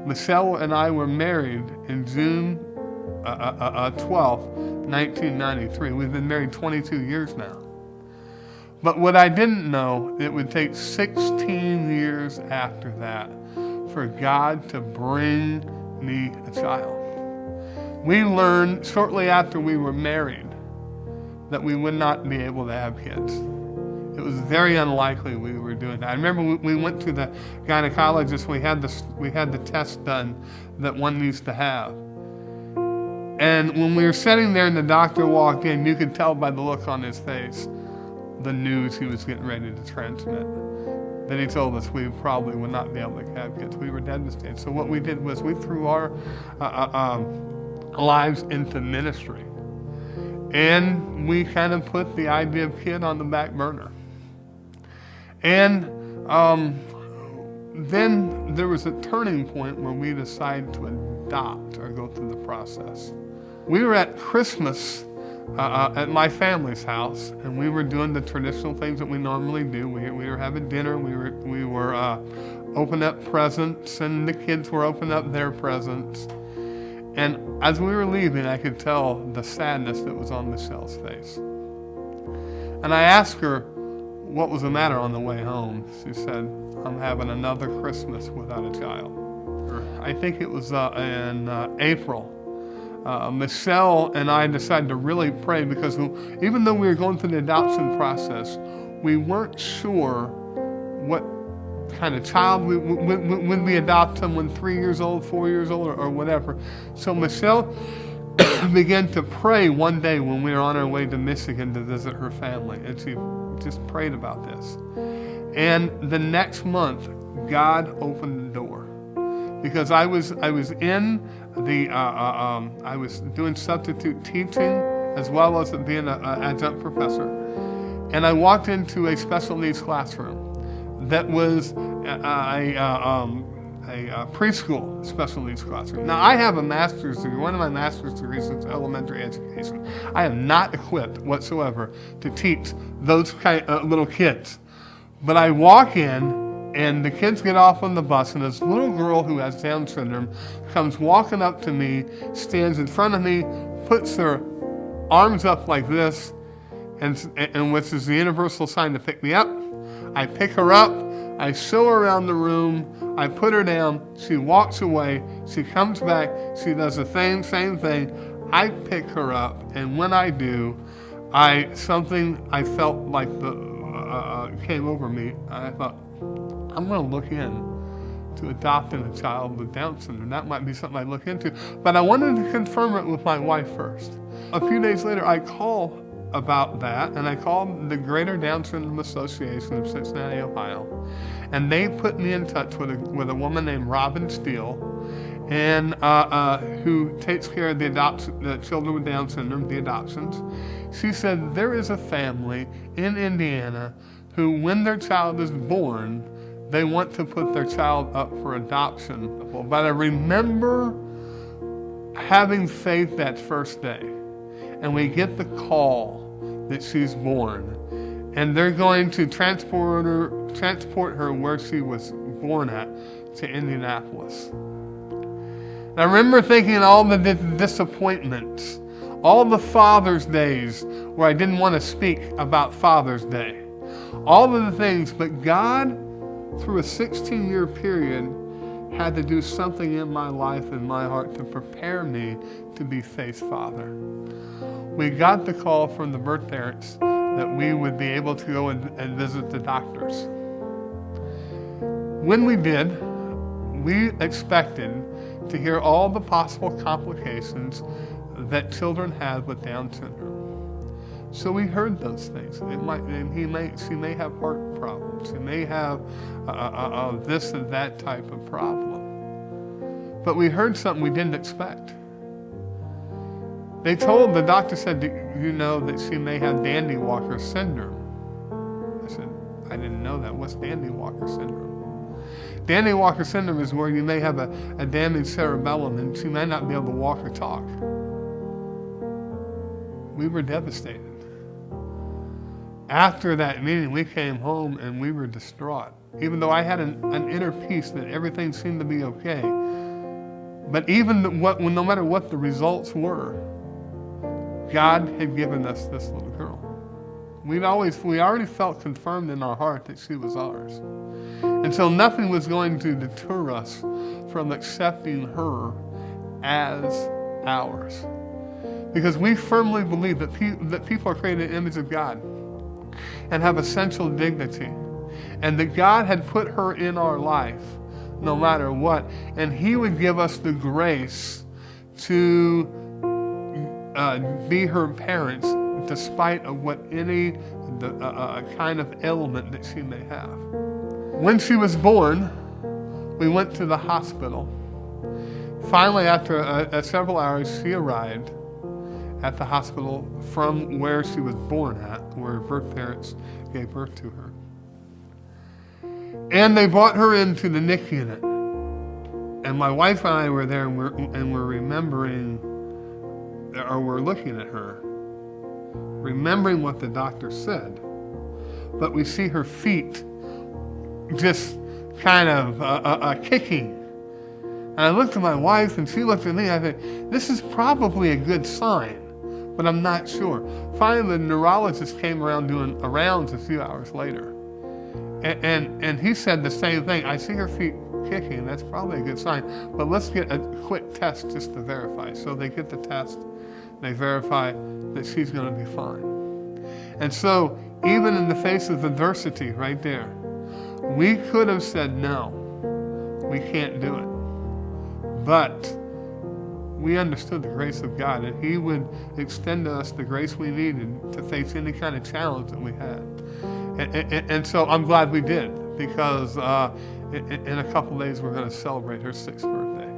Michelle and I were married in June 12th, 1993. We've been married 22 years now. But what I didn't know, it would take 16 years after that for God to bring me a child. We learned shortly after we were married that we would not be able to have kids. It was very unlikely we were doing that. I remember we went to the gynecologist. We had the test done that one needs to have. And when we were sitting there and the doctor walked in, you could tell by the look on his face the news he was getting ready to transmit. Then he told us we probably would not be able to have kids. We were devastated. So what we did was we threw our lives into ministry. And we kind of put the idea of kid on the back burner. And then there was a turning point where we decided to adopt or go through the process. We were at Christmas at my family's house, and we were doing the traditional things that we normally do. We were having dinner. We were opening up presents, and the kids were opening up their presents. And as we were leaving, I could tell the sadness that was on Michelle's face. And I asked her what was the matter on the way home. She said, "I'm having another Christmas without a child." I think it was in April. Michelle and I decided to really pray because even though we were going through the adoption process, we weren't sure what kind of child when we adopt someone 3 years old, 4 years old, or whatever. So Michelle began to pray one day when we were on our way to Michigan to visit her family, and she just prayed about this. And the next month, God opened the door, because I was in the I was doing substitute teaching as well as being an adjunct professor, and I walked into a special needs classroom that was a preschool special needs classroom. Now, I have a master's degree. One of my master's degrees is elementary education. I am not equipped whatsoever to teach those kind of little kids. But I walk in, and the kids get off on the bus, and this little girl who has Down syndrome comes walking up to me, stands in front of me, puts her arms up like this, and which is the universal sign to pick me up. I pick her up, I show her around the room, I put her down, she walks away, she comes back, she does the same thing. I pick her up, and when I do, something I felt like came over me. I thought, I'm going to look in to adopting a child with Down syndrome. That might be something I look into. But I wanted to confirm it with my wife first. A few days later, I call about that, and I called the Greater Down Syndrome Association of Cincinnati, Ohio, and they put me in touch with a woman named Robin Steele, and who takes care of the children with Down syndrome, the adoptions. She said there is a family in Indiana who, when their child is born, they want to put their child up for adoption. But I remember having faith that first day, and we get the call that she's born, and they're going to transport her where she was born at, to Indianapolis. And I remember thinking all the disappointments, all the Father's Days where I didn't want to speak about Father's Day, all of the things, but God, through a 16-year period, had to do something in my life and my heart to prepare me to be Faith's father. We got the call from the birth parents that we would be able to go and visit the doctors. When we did, we expected to hear all the possible complications that children have with Down syndrome. So we heard those things. She may have heart problems. She may have this and that type of problem. But we heard something we didn't expect. The doctor said, "Do you know that she may have Dandy Walker syndrome?" I said, "I didn't know that. What's Dandy Walker syndrome?" Dandy Walker syndrome is where you may have a damaged cerebellum and she may not be able to walk or talk. we were devastated. After that meeting, we came home and we were distraught. Even though I had an inner peace that everything seemed to be okay. But no matter what the results were, God had given us this little girl. We already felt confirmed in our heart that she was ours. And so nothing was going to deter us from accepting her as ours. Because we firmly believe that people are created in the image of God and have essential dignity. And that God had put her in our life no matter what. And He would give us the grace to be her parents despite of what any kind of ailment that she may have. When she was born, we went to the hospital. Finally, after several hours, she arrived at the hospital from where she was born at, where her birth parents gave birth to her. And they brought her into the NICU unit. And my wife and I were there, and we're remembering, or we're looking at her, remembering what the doctor said. But we see her feet just kind of kicking. And I looked at my wife, and she looked at me, and I think, this is probably a good sign, but I'm not sure. Finally, the neurologist came around doing rounds a few hours later. And he said the same thing. I see her feet kicking. That's probably a good sign. But let's get a quick test just to verify. So they get the test. They verify that she's going to be fine. And so even in the face of adversity right there, we could have said, no, we can't do it. But we understood the grace of God, and He would extend to us the grace we needed to face any kind of challenge that we had. And so I'm glad we did, because in a couple days we're going to celebrate her 6th birthday.